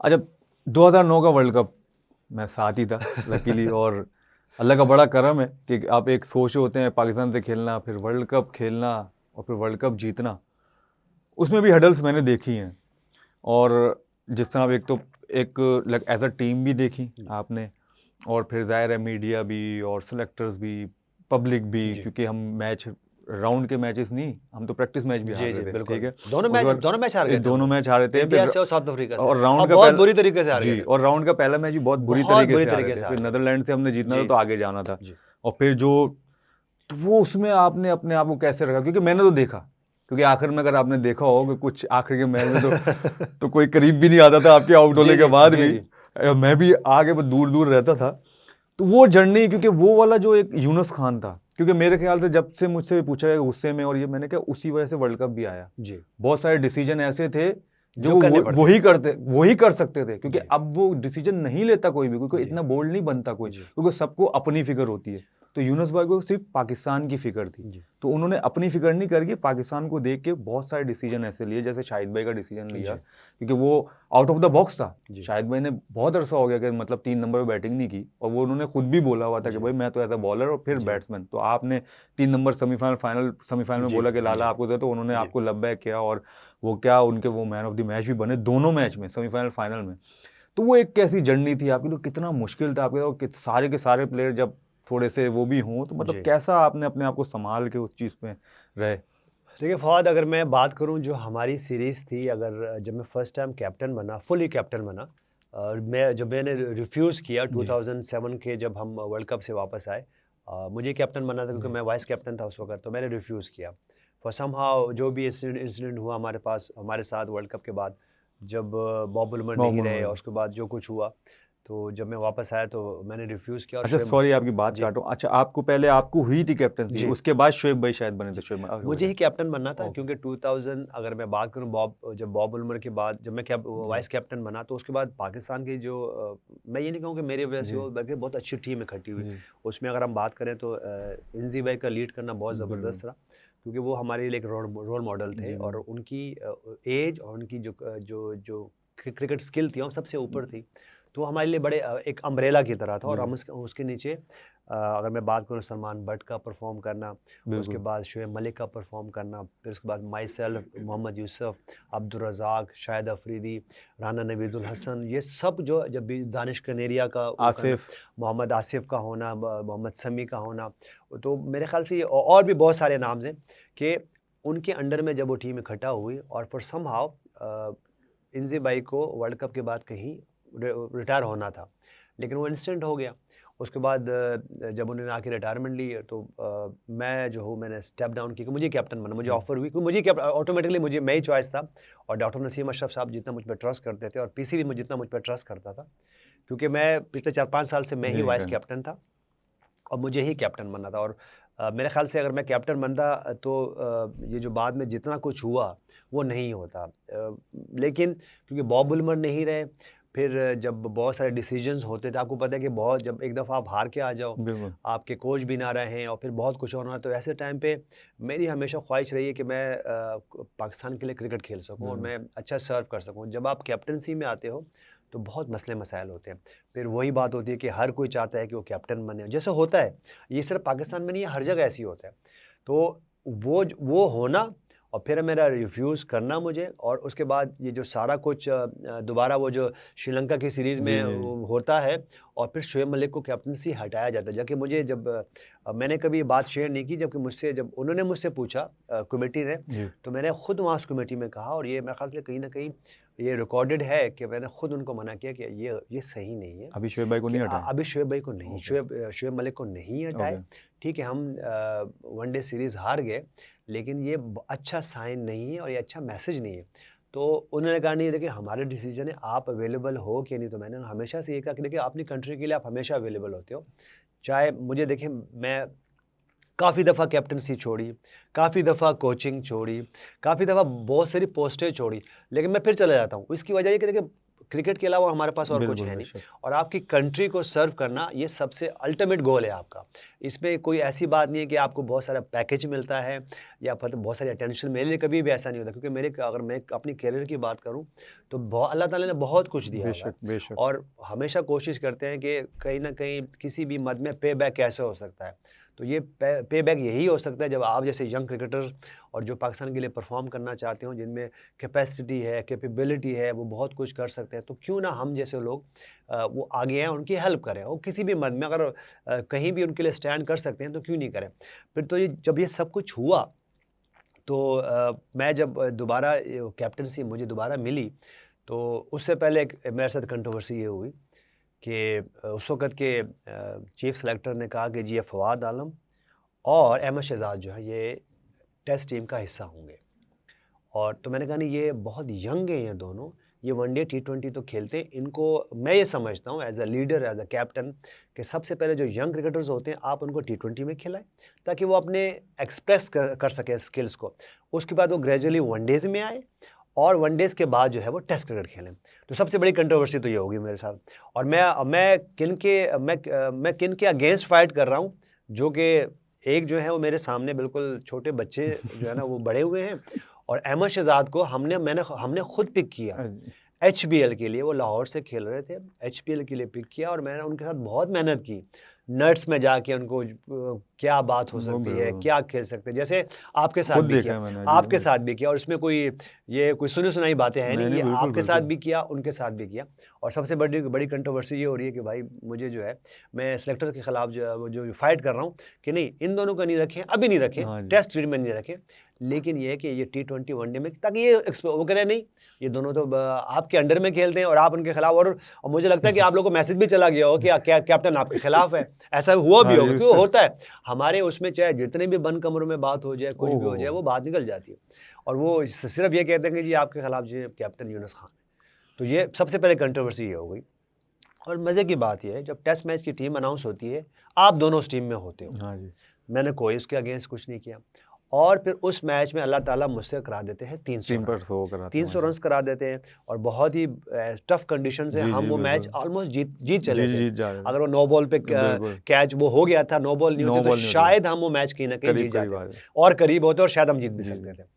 अच्छा, 2009 का world cup मैं साथ ही था लकीली, और अल्लाह का बड़ा करम है कि आप एक सोच होते हैं पाकिस्तान से खेलना, फिर वर्ल्ड कप खेलना और फिर वर्ल्ड कप जीतना, उसमें भी हडल्स मैंने देखी हैं। और जिस तरह एक तो एक एज अ टीम भी देखी आपने, और फिर जाहिर है मीडिया भी और सेलेक्टर्स भी, पब्लिक भी, क्योंकि हम मैच राउंड के मैचेस नहीं, हम तो प्रैक्टिस मैच भी हार जी रहे थे, बिल्कुल। ठीक है। दोनों मैच हार गए थे दोनों मैच हारे थे, इंडिया फिर से और साउथ अफ्रीका से, और राउंड और का बहुत पहला, बुरी तरीके से हार गए जी, थे, और राउंड का पहला मैच भी बहुत बुरी बहुत तरीके बुरी से हारे तरीके थे। से फिर हार गए थे। नीदरलैंड से हमने जीतना था जी तो आगे जाना था। जी और फिर जो, तो वो उसमें आपने अपने आप को कैसे रखा? क्योंकि मैंने तो देखा, क्योंकि आखिर में अगर आपने देखा हो कि कुछ आखिर के मैच में तो कोई करीब भी नहीं आता था आपके आउट होने के बाद भी। मैं भी आगे दूर दूर रहता था। तो वो जर्नी, क्योंकि वो वाला जो एक यूनुस खान था, क्योंकि मेरे ख्याल से जब से मुझसे पूछा गया गुस्से में, और ये मैंने कहा उसी वजह से वर्ल्ड कप भी आया। जी, बहुत सारे डिसीजन ऐसे थे जो जो वो करने पड़ते वही कर सकते थे, क्योंकि जी अब वो डिसीजन नहीं लेता कोई भी, कोई जी इतना बोल्ड नहीं बनता कोई, जी क्योंकि सबको अपनी फिक्र होती है। तो यूनुस भाई को सिर्फ पाकिस्तान की फिक्र थी, जी तो उन्होंने अपनी फिक्र नहीं करके पाकिस्तान को देख के बहुत सारे डिसीजन ऐसे लिए, जैसे शाहिद भाई का डिसीजन लिया, जी क्योंकि वो आउट ऑफ द बॉक्स था। जी शाहिद भाई ने बहुत अरसा हो गया कि मतलब 3 नंबर पर बैटिंग नहीं की, और वो उन्होंने खुद भी बोला हुआ था कि जी भाई मैं तो एज अ बॉलर और फिर जी बैट्समैन, तो आपने 3 नंबर सेमीफाइनल में जी बोला कि लाला जी आपको दे, तो उन्होंने जी आपको लब्बैक किया, और वो क्या उनके वो मैन ऑफ द मैच भी बने दोनों मैच में, सेमीफाइनल फाइनल में। तो वो एक कैसी जर्नी थी आपके लिए, कितना मुश्किल था आपके लिए, और सारे के सारे प्लेयर जब थोड़े से वो भी हों, तो मतलब जी। कैसा आपने अपने आप को संभाल के उस चीज़ में रहे? देखिए फवाद, अगर मैं बात करूं जो हमारी सीरीज़ थी, अगर जब मैं फर्स्ट टाइम कैप्टन बना, फुली कैप्टन बना, मैंने रिफ्यूज़ किया जी 2007 के जब हम वर्ल्ड कप से वापस आए, मुझे कैप्टन बनना था क्योंकि मैं वाइस कैप्टन था उस वक्त, तो मैंने रिफ्यूज़ किया। फॉर समहाउ जो भी इंसिडेंट हुआ हमारे साथ वर्ल्ड कप के बाद, जब बॉब बुलमर नहीं मोहम्मद रहे और वली। उसके बाद जो कुछ हुआ, तो जब मैं वापस आया तो मैंने रिफ्यूज़ किया और अच्छा शोएब। सॉरी आपकी बात जी काटूं, अच्छा आपको पहले आपको हुई थी कैप्टनसी, जी उसके बाद शोएब भाई शायद बने थे, जी। शोएब मुझे ही कैप्टन बनना था ओके। क्योंकि 2000, अगर मैं बात करूं जब बॉब उल्मर के बाद जब मैं जी वाइस कैप्टन बना, तो उसके बाद पाकिस्तान की जो मैं ये नहीं कहूँ कि मेरी वजह से जी हो, बल्कि बहुत अच्छी टीम इकट्ठी हुई। जी उसमें अगर हम बात करें तो इंजी भाई का लीड करना बहुत बिल्कुल। ज़बरदस्त रहा, क्योंकि वो हमारे लिए एक रोल मॉडल थे, जी और उनकी एज और उनकी जो क्रिकेट स्किल थी वो सबसे ऊपर थी। तो वो हमारे लिए बड़े एक अम्ब्रेला की तरह था, और जी हम उसके नीचे अगर मैं बात करूँ सलमान बट का परफॉर्म करना, उसके बिल्कुल। बाद शोएब मलिक का परफॉर्म करना, फिर उसके बाद माई सेल्फ, मोहम्मद यूसुफ, अब्दुल रज़ाक, शाहिद अफरीदी, राना नवीदुल हसन, ये सब जो जब भी दानिश कनेरिया का वो करना, आसिफ। मोहम्मद आसिफ का होना, मोहम्मद समी का होना, तो मेरे ख्याल से ये और भी बहुत सारे नाम हैं कि उनके अंडर में जब वो टीम इकट्ठा हुई, और फिर समहाउ इंजी भाई को वर्ल्ड कप के बाद कहीं रिटायर होना था, लेकिन वो इंस्टेंट हो गया। उसके बाद जब उन्होंने आके रिटायरमेंट ली, तो मैं जो हूँ मैंने स्टेप डाउन की कि मुझे कैप्टन बनना, मुझे ऑफर हुई, क्योंकि मुझे ऑटोमेटिकली मुझे मैं ही चॉइस था, और डॉक्टर नसीम अशरफ साहब जितना मुझ पर ट्रस्ट करते थे, और पीसी भी जितना मुझ पर ट्रस्ट करता था, क्योंकि मैं पिछले 4-5 साल से मैं ही जी वाइस कर कैप्टन था, और मुझे ही कैप्टन बनना था। और मेरे ख्याल से अगर मैं कैप्टन बनता तो ये जो बाद में जितना कुछ हुआ वो नहीं होता, लेकिन क्योंकि बॉब बुलमर नहीं रहे, फिर जब बहुत सारे डिसीजंस होते थे, आपको पता है कि बहुत, जब एक दफ़ा आप हार के आ जाओ, बिल्कुल। आपके कोच भी ना रहे हैं, और फिर बहुत कुछ होना, तो ऐसे टाइम पे मेरी हमेशा ख्वाहिश रही है कि मैं पाकिस्तान के लिए क्रिकेट खेल सकूं और बिल्कुल। मैं अच्छा सर्व कर सकूं। जब आप कैप्टनसी में आते हो तो बहुत मसले मसाइल होते हैं, फिर वही बात होती है कि हर कोई चाहता है कि वो कैप्टन बने, जैसे होता है, ये सिर्फ पाकिस्तान में नहीं है, हर जगह ऐसी होता है। तो वो होना, और फिर मेरा रिफ्यूज़ करना मुझे, और उसके बाद ये जो सारा कुछ दोबारा वो जो श्रीलंका की सीरीज़ जी में जी होता है, और फिर शोएब मलिक को कैप्टनसी हटाया जाता है, जबकि मुझे जब मैंने कभी ये बात शेयर नहीं की, जबकि जब उन्होंने मुझसे पूछा कमेटी ने, जी तो मैंने खुद वहाँ उस कमेटी में कहा, और ये मेरे ख्याल से कहीं ना कहीं ये रिकॉर्डेड है कि मैंने खुद उनको मना किया कि ये सही नहीं है अभी शोएब भाई को कि नहीं हटाए। अभी शोएब भाई को नहीं, ओके। शोएब मलिक को नहीं हटाए। ओके। ठीक है, हम वनडे सीरीज़ हार गए, लेकिन ये अच्छा साइन नहीं है और ये अच्छा मैसेज नहीं है। तो उन्होंने कहा नहीं, देखिए हमारे डिसीजन है, आप अवेलेबल हो कि नहीं। तो मैंने हमेशा से ये कहा कि देखिए अपनी कंट्री के लिए आप हमेशा अवेलेबल होते हो, चाहे मुझे देखिए, मैं काफ़ी दफ़ा कैप्टनसी छोड़ी, काफ़ी दफ़ा कोचिंग छोड़ी, काफ़ी दफ़ा बहुत सारी पोस्टें छोड़ी, लेकिन मैं फिर चला जाता हूँ। इसकी वजह ये कि देखिए क्रिकेट के अलावा हमारे पास और कुछ बिल्कुल है नहीं, बेशक। और आपकी कंट्री को सर्व करना ये सबसे अल्टीमेट गोल है आपका। इसमें कोई ऐसी बात नहीं है कि आपको बहुत सारा पैकेज मिलता है या फिर बहुत सारी अटेंशन। मेरे लिए कभी भी ऐसा नहीं होता, क्योंकि अगर मैं अपनी करियर की बात करूं तो अल्लाह ताला ने बहुत कुछ दिया हुआ है, बेशक बेशक। और हमेशा कोशिश करते हैं कि कहीं ना कहीं किसी भी मद में पे बैक कैसे हो सकता है। तो ये पे बैक यही हो सकता है जब आप जैसे यंग क्रिकेटर्स और जो पाकिस्तान के लिए परफॉर्म करना चाहते हो, जिनमें कैपेसिटी है, कैपेबिलिटी है, वो बहुत कुछ कर सकते हैं, तो क्यों ना हम जैसे लोग वो आगे हैं, उनकी हेल्प करें। वो किसी भी मद में अगर कहीं भी उनके लिए स्टैंड कर सकते हैं तो क्यों नहीं करें। फिर तो ये जब ये सब कुछ हुआ तो मैं जब दोबारा कैप्टनसी मुझे दोबारा मिली, तो उससे पहले एक मेरे साथ कंट्रोवर्सी ये हुई कि उस वक़्त के चीफ सेलेक्टर ने कहा कि जी फवाद आलम और अहमद शहजाद जो है ये टेस्ट टीम का हिस्सा होंगे। और तो मैंने कहा नहीं, ये बहुत यंग हैं ये दोनों, ये वनडे T20 तो खेलते हैं, इनको मैं ये समझता हूँ as a leader, as a captain, कि सबसे पहले जो यंग क्रिकेटर्स होते हैं आप उनको T20 में खिलाएं ताकि वो अपने एक्सप्रेस कर सकें स्किल्स को। उसके बाद वो ग्रेजुअली वनडेज़ में आए और वनडेज़ के बाद जो है वो टेस्ट क्रिकेट खेलें। तो सबसे बड़ी कंट्रोवर्सी तो ये होगी मेरे साथ। और मैं किन के अगेंस्ट फाइट कर रहा हूँ, जो कि एक जो है वो मेरे सामने बिल्कुल छोटे बच्चे जो है ना वो बड़े हुए हैं, और अहमद शहजाद को हमने खुद पिक किया HBL के लिए। वो लाहौर से खेल रहे थे, HBL के लिए पिक किया, और मैंने उनके साथ बहुत मेहनत की, नट्स में जाके उनको क्या बात हो सकती है, क्या खेल सकते हैं, जैसे आपके साथ खुद भी देखा किया, है मैंने। आपके साथ भी किया। और इसमें कोई सुनी सुनाई बातें हैं नहीं, ये बिल्कुल आपके साथ बिल्कुल। भी किया, उनके साथ भी किया। और सबसे बड़ी बड़ी कंट्रोवर्सी ये हो रही है कि भाई मुझे जो है, मैं सेलेक्टर के खिलाफ जो फाइट कर रहा हूँ कि नहीं, इन दोनों को नहीं रखें, अभी नहीं रखें, हाँ जी। टेस्ट क्रिकेट में नहीं रखें, लेकिन ये है कि ये T20 वनडे में, ताकि ये वो कह रहे नहीं, ये दोनों तो आपके अंडर में खेलते हैं और आप उनके खिलाफ। और मुझे लगता है कि आप लोगों को मैसेज भी चला गया हो कि कैप्टन आपके खिलाफ है, ऐसा हुआ भी हाँ होगा, जी, क्यों उससे होता है हमारे उसमें, चाहे जितने भी बंद कमरों में बात हो जाए, कुछ भी हो जाए, वो बात निकल जाती है, और वो सिर्फ ये कहते हैं कि जी आपके खिलाफ जी कैप्टन यूनुस खान है। तो ये सबसे पहले कंट्रोवर्सी ये हो गई। और मज़े की बात यह है, जब टेस्ट मैच की टीम अनाउंस होती है, आप दोनों उस टीम में होते हो, हाँ जी। मैंने कोई उसके अगेंस्ट कुछ नहीं किया, और फिर उस मैच में अल्लाह ताला मुझसे करा देते हैं 300 टीम पर रन, 100 कराते हैं 300 माशा। रन्स करा देते हैं, और बहुत ही टफ कंडीशन से जी हम जी वो मैच बिल्कुल। ऑलमोस्ट जीत चले थे। जीत जा रहे थे। अगर वो 9 बॉल पे बिल्कुल। कैच वो हो गया था, 9 बॉल नहीं 9 होती तो बॉल नहीं होते। शायद हम वो मैच कहीं ना कहीं करीब जीत करीब जाते, आ गए। और करीब होते और शायद हम जीत भी जी सकते जी। थे।